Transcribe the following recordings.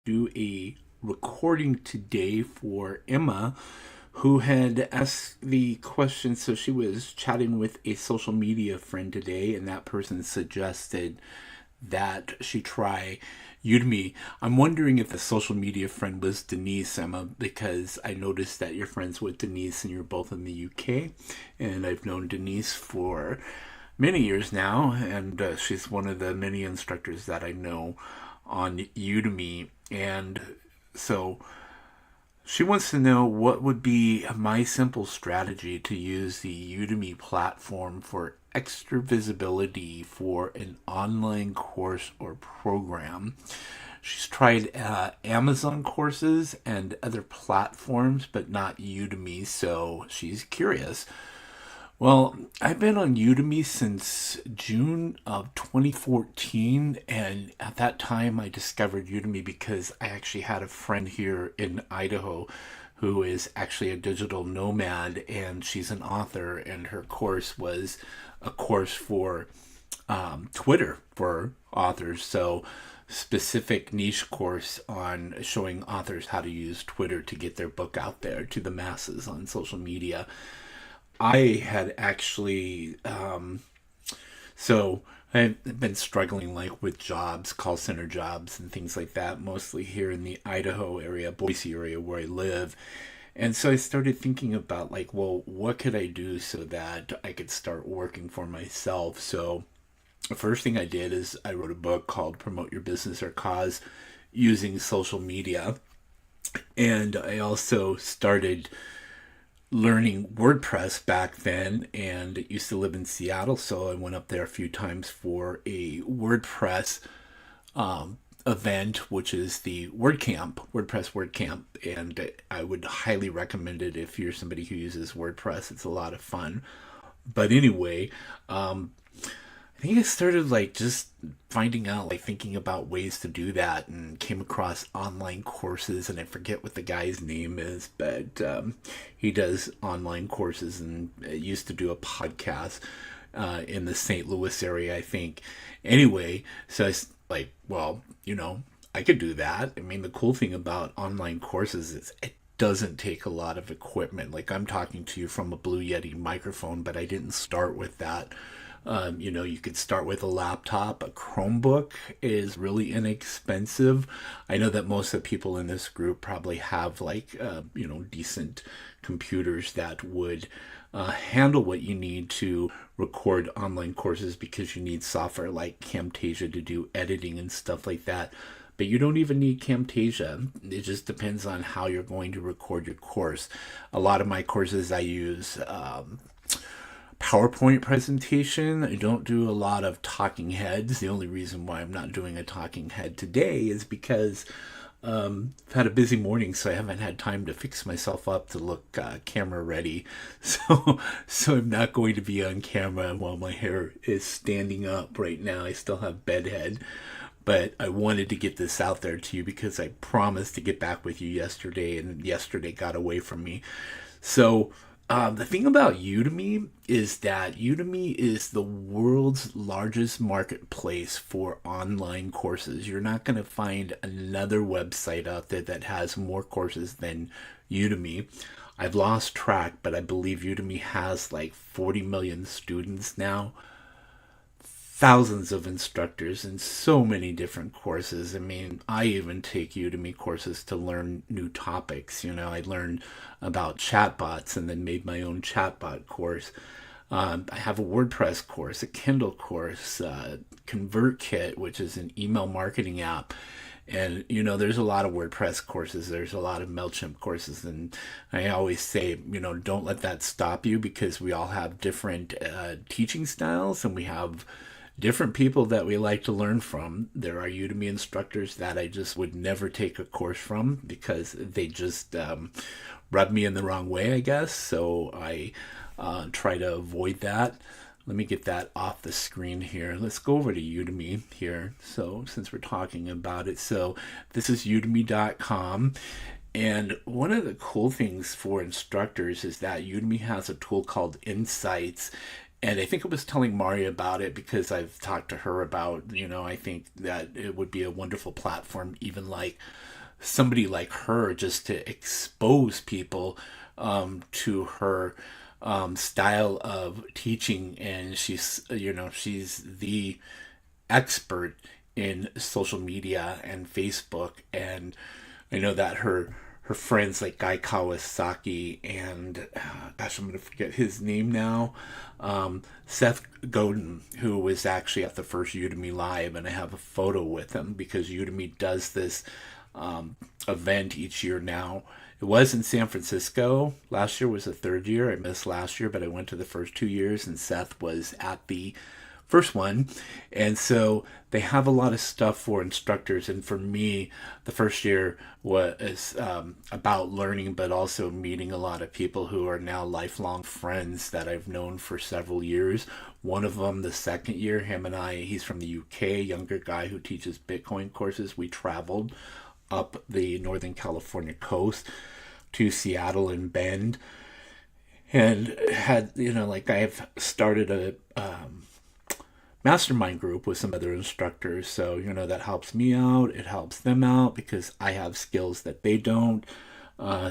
do a recording today for Emma, who had asked the question. So she was chatting with a social media friend today, and that person suggested that she try Udemy. I'm wondering if the social media friend was Denise, Emma, because I noticed that you're friends with Denise and you're both in the UK. And I've known Denise for many years now, and she's one of the many instructors that I know on Udemy. And so she wants to know what would be my simple strategy to use the Udemy platform for extra visibility for an online course or program. She's tried Amazon courses and other platforms, but not Udemy, so she's curious. Well, I've been on Udemy since June of 2014, and at that time I discovered Udemy because I actually had a friend here in Idaho who is actually a digital nomad, and she's an author, and her course was a course for Twitter for authors. So, specific niche course on showing authors how to use Twitter to get their book out there to the masses on social media. I had actually, so I've been struggling like with jobs, call center jobs, and things like that, mostly here in the Idaho area, Boise area where I live. And so I started thinking about like, well, what could I do so that I could start working for myself? So the first thing I did is I wrote a book called Promote Your Business or Cause using social media. And I also started learning WordPress back then, and I used to live in Seattle, so I went up there a few times for a WordPress event, which is the WordPress WordCamp, and I would highly recommend it if you're somebody who uses WordPress. It's a lot of fun. But anyway, I think I started like just finding out, like thinking about ways to do that, and came across online courses. And I forget what the guy's name is, but he does online courses and used to do a podcast in the St. Louis area, I think. Anyway, so I was like, well, I could do that. I mean, the cool thing about online courses is it doesn't take a lot of equipment. Like I'm talking to you from a Blue Yeti microphone, but I didn't start with that. You could start with a laptop. A Chromebook is really inexpensive. I know that most of the people in this group probably have like, decent computers that would handle what you need to record online courses, because you need software like Camtasia to do editing and stuff like that. But you don't even need Camtasia. It just depends on how you're going to record your course. A lot of my courses I use PowerPoint presentation. I don't do a lot of talking heads. The only reason why I'm not doing a talking head today is because I've had a busy morning, so I haven't had time to fix myself up to look camera ready. So I'm not going to be on camera while my hair is standing up right now. I still have bedhead. But I wanted to get this out there to you because I promised to get back with you yesterday, and yesterday got away from me. So the thing about Udemy is that Udemy is the world's largest marketplace for online courses. You're not going to find another website out there that has more courses than Udemy. I've lost track, but I believe Udemy has like 40 million students now, thousands of instructors, and so many different courses. I mean, I even take Udemy courses to learn new topics. I learned about chatbots and then made my own chatbot course. I have a WordPress course, a Kindle course, ConvertKit, which is an email marketing app. And there's a lot of WordPress courses, there's a lot of MailChimp courses, and I always say, don't let that stop you, because we all have different teaching styles, and we have different people that we like to learn from. There are Udemy instructors that I just would never take a course from because they just rub me in the wrong way, I guess. So I try to avoid that. Let me get that off the screen here. Let's go over to Udemy here. So since we're talking about it, so this is udemy.com. And one of the cool things for instructors is that Udemy has a tool called Insights, And I think I was telling Mari about it because I've talked to her about, I think that it would be a wonderful platform, even like somebody like her, just to expose people to her style of teaching. And she's the expert in social media and Facebook. And I know that her friends like Guy Kawasaki and gosh, I'm gonna forget his name now. Seth Godin, who was actually at the first Udemy Live, and I have a photo with him because Udemy does this event each year now. It was in San Francisco. Last year was the third year. I missed last year, but I went to the first 2 years, and Seth was at the first one. And so they have a lot of stuff for instructors. And for me, the first year was about learning, but also meeting a lot of people who are now lifelong friends that I've known for several years. One of them, the second year, him and I, he's from the UK, younger guy who teaches Bitcoin courses. We traveled up the Northern California coast to Seattle and Bend, and had, like I've started a mastermind group with some other instructors. So, that helps me out. It helps them out because I have skills that they don't.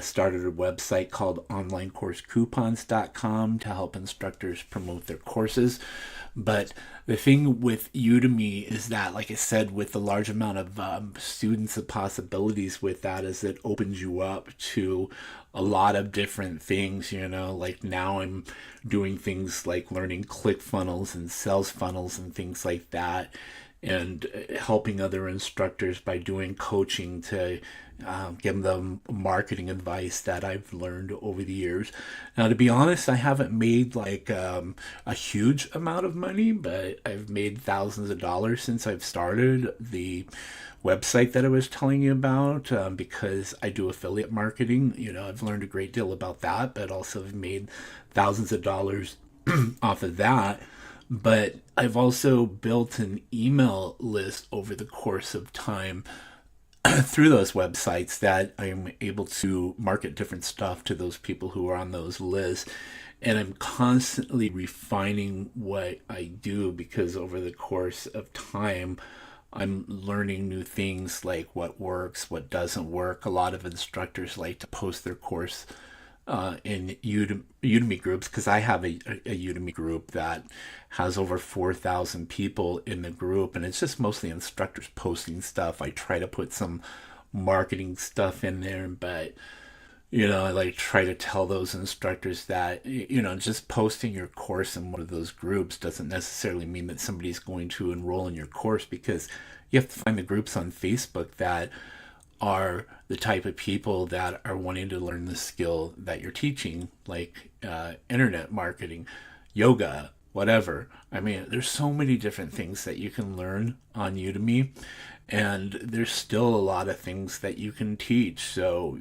Started a website called onlinecoursecoupons.com to help instructors promote their courses. But the thing with Udemy is that, like I said, with the large amount of students and possibilities with that, is it opens you up to a lot of different things. Like now I'm doing things like learning ClickFunnels and sales funnels and things like that, and helping other instructors by doing coaching to give them marketing advice that I've learned over the years. Now, to be honest, I haven't made like a huge amount of money, but I've made thousands of dollars since I've started the website that I was telling you about, because I do affiliate marketing. I've learned a great deal about that, but also have made thousands of dollars off of that. But I've also built an email list over the course of time through those websites that I'm able to market different stuff to those people who are on those lists. And I'm constantly refining what I do because over the course of time, I'm learning new things like what works, what doesn't work. A lot of instructors like to post their course in Udemy groups, because I have a Udemy group that has over 4,000 people in the group, and it's just mostly instructors posting stuff. I try to put some marketing stuff in there, but I like try to tell those instructors that just posting your course in one of those groups doesn't necessarily mean that somebody's going to enroll in your course, because you have to find the groups on Facebook that are the type of people that are wanting to learn the skill that you're teaching, like internet marketing, yoga, whatever. I mean, there's so many different things that you can learn on Udemy, and there's still a lot of things that you can teach. So,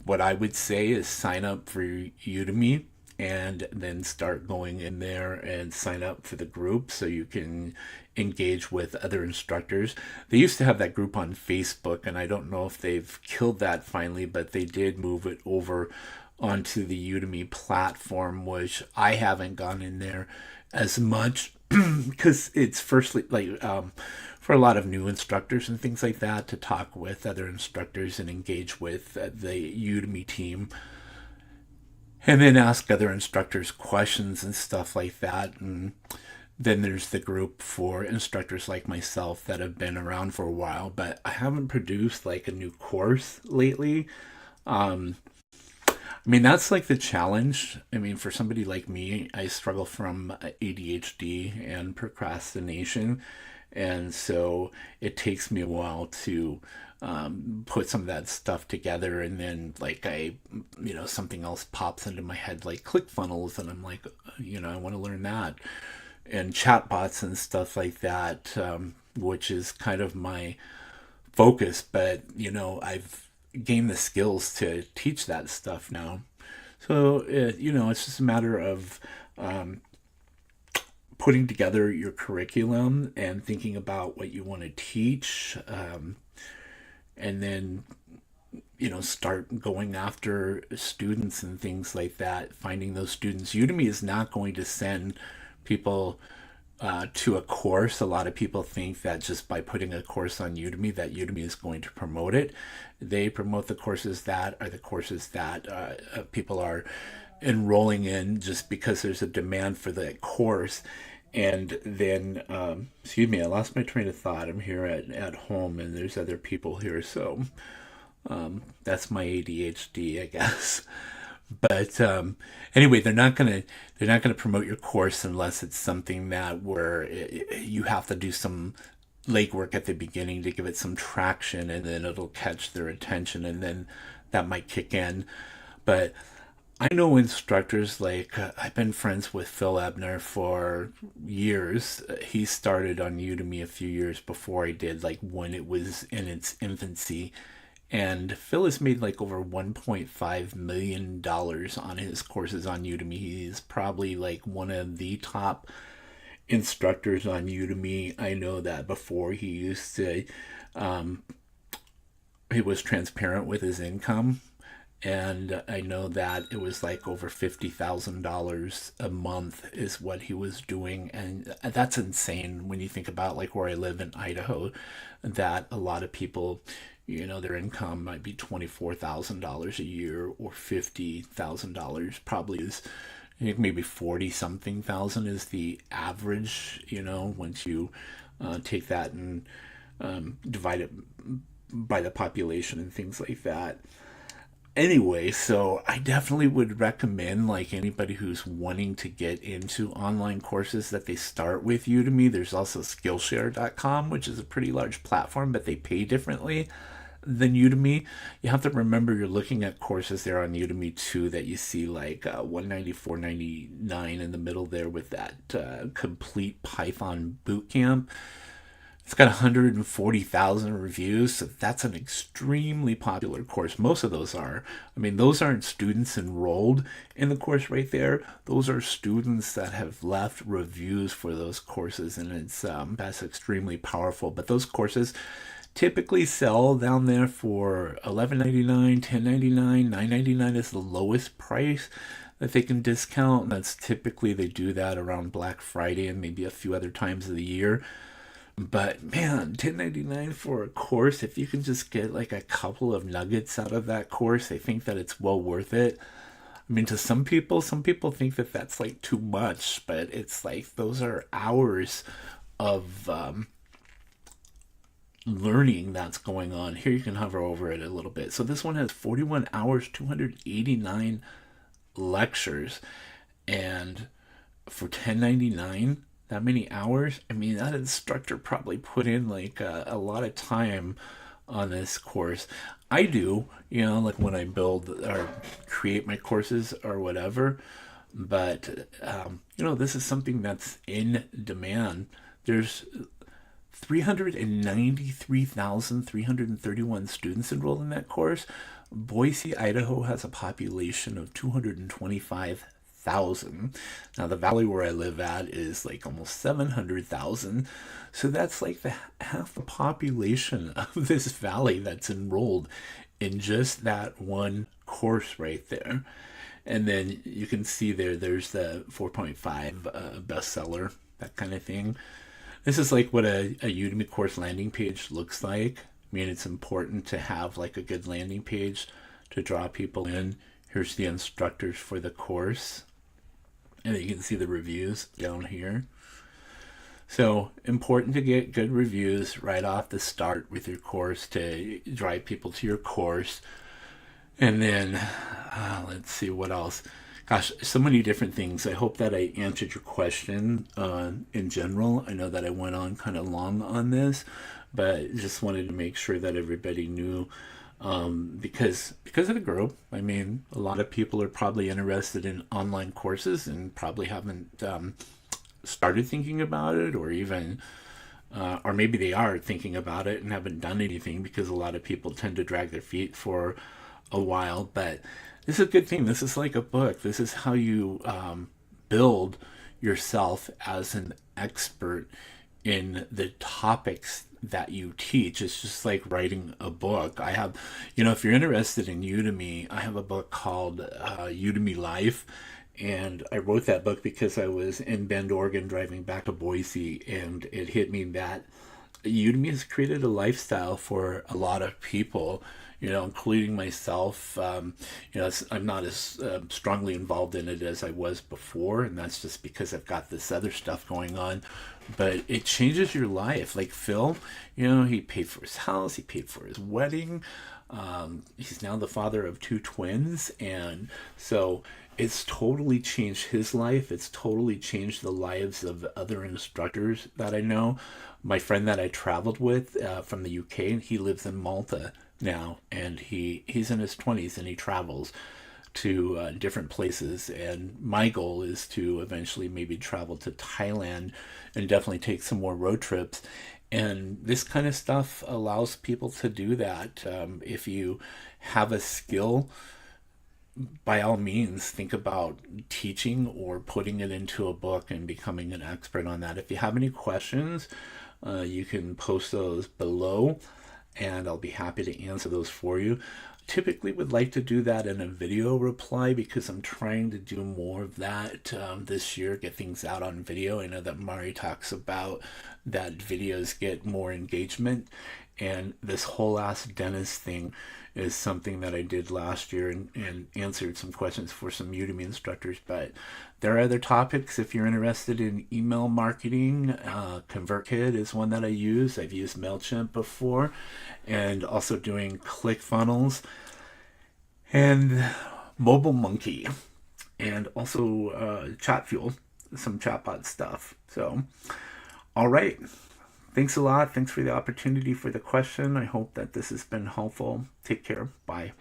what I would say is sign up for Udemy and then start going in there and sign up for the group so you can engage with other instructors. They used to have that group on Facebook, and I don't know if they've killed that finally, but they did move it over onto the Udemy platform, which I haven't gone in there as much because it's firstly like for a lot of new instructors and things like that to talk with other instructors and engage with the Udemy team, and then ask other instructors questions and stuff like that. And then there's the group for instructors like myself that have been around for a while, but I haven't produced like a new course lately. I mean, that's like the challenge. I mean, for somebody like me, I struggle from ADHD and procrastination. And so it takes me a while to put some of that stuff together. And then, like, something else pops into my head, like ClickFunnels. And I'm like, I want to learn that. And chatbots and stuff like that, which is kind of my focus. But, I've gained the skills to teach that stuff now. So, it's just a matter of putting together your curriculum and thinking about what you want to teach, and then start going after students and things like that, finding those students. Udemy is not going to send people to a course. A lot of people think that just by putting a course on Udemy, that Udemy is going to promote it. They promote the courses that are the courses that people are enrolling in just because there's a demand for the course. And then, excuse me, I lost my train of thought. I'm here at home and there's other people here. So that's my ADHD, I guess. But anyway, they're not gonna promote your course unless it's something that where you have to do some legwork at the beginning to give it some traction, and then it'll catch their attention, and then that might kick in. But I know instructors like I've been friends with Phil Ebner for years. He started on Udemy a few years before I did, like when it was in its infancy. And Phil has made like over $1.5 million on his courses on Udemy. He's probably like one of the top instructors on Udemy. I know that before he used to, he was transparent with his income. And I know that it was like over $50,000 a month is what he was doing. And that's insane when you think about like where I live in Idaho, that a lot of people, their income might be $24,000 a year or $50,000 probably is. I think maybe 40 something thousand is the average, once you take that and divide it by the population and things like that. Anyway, so I definitely would recommend, like anybody who's wanting to get into online courses, that they start with Udemy. There's also Skillshare.com, which is a pretty large platform, but they pay differently than Udemy. You have to remember you're looking at courses there on Udemy too that you see like 194.99 in the middle there with that complete Python bootcamp. It's got 140,000 reviews, so that's an extremely popular course. Most of those are. I mean, those aren't students enrolled in the course right there. Those are students that have left reviews for those courses, and that's extremely powerful. But those courses typically sell down there for $11.99, $10.99, $9.99 is the lowest price that they can discount. And that's typically they do that around Black Friday and maybe a few other times of the year. But man, $10.99 for a course, if you can just get like a couple of nuggets out of that course, I think that it's well worth it. I mean, to some people think that that's like too much, but it's like those are hours of learning that's going on. Here you can hover over it a little bit. So this one has 41 hours, 289 lectures, and for $10.99, that many hours. I mean, that instructor probably put in like a lot of time on this course. I do, like when I build or create my courses or whatever. But, this is something that's in demand. There's 393,331 students enrolled in that course. Boise, Idaho has a population of 225,000. Now the valley where I live at is like almost 700,000. So that's like half the population of this valley that's enrolled in just that one course right there. And then you can see there's the 4.5 bestseller, that kind of thing. This is like what a Udemy course landing page looks like. I mean, it's important to have like a good landing page to draw people in. Here's the instructors for the course. And you can see the reviews down here. So important to get good reviews right off the start with your course to drive people to your course. And then let's see what else. Gosh, so many different things. I hope that I answered your question in general. I know that I went on kind of long on this, but just wanted to make sure that everybody knew because of the group. I mean, a lot of people are probably interested in online courses and probably haven't started thinking about it, or even or maybe they are thinking about it and haven't done anything, because a lot of people tend to drag their feet for a while. But this is a good thing. This is like a book. This is how you build yourself as an expert in the topics that you teach. It's just like writing a book. I have, if you're interested in Udemy, I have a book called Udemy Life. And I wrote that book because I was in Bend, Oregon, driving back to Boise, and it hit me that Udemy has created a lifestyle for a lot of people, including myself. I'm not as strongly involved in it as I was before, and that's just because I've got this other stuff going on. But it changes your life. Like Phil, he paid for his house, he paid for his wedding. He's now the father of two twins, and so it's totally changed his life. It's totally changed the lives of other instructors that I know. My friend that I traveled with from the UK, he lives in Malta now, and he's in his 20s, and he travels to different places. And my goal is to eventually maybe travel to Thailand and definitely take some more road trips. And this kind of stuff allows people to do that. If you have a skill, by all means, think about teaching or putting it into a book and becoming an expert on that. If you have any questions, you can post those below, and I'll be happy to answer those for you. Typically would like to do that in a video reply because I'm trying to do more of that this year, get things out on video. I know that Mari talks about that videos get more engagement, and this whole Ask Dennis thing is something that I did last year and answered some questions for some Udemy instructors. But there are other topics if you're interested in email marketing. ConvertKit is one that I use. I've used MailChimp before, and also doing ClickFunnels and Mobile Monkey, and also ChatFuel, some chatbot stuff. So, all right. Thanks a lot. Thanks for the opportunity for the question. I hope that this has been helpful. Take care. Bye.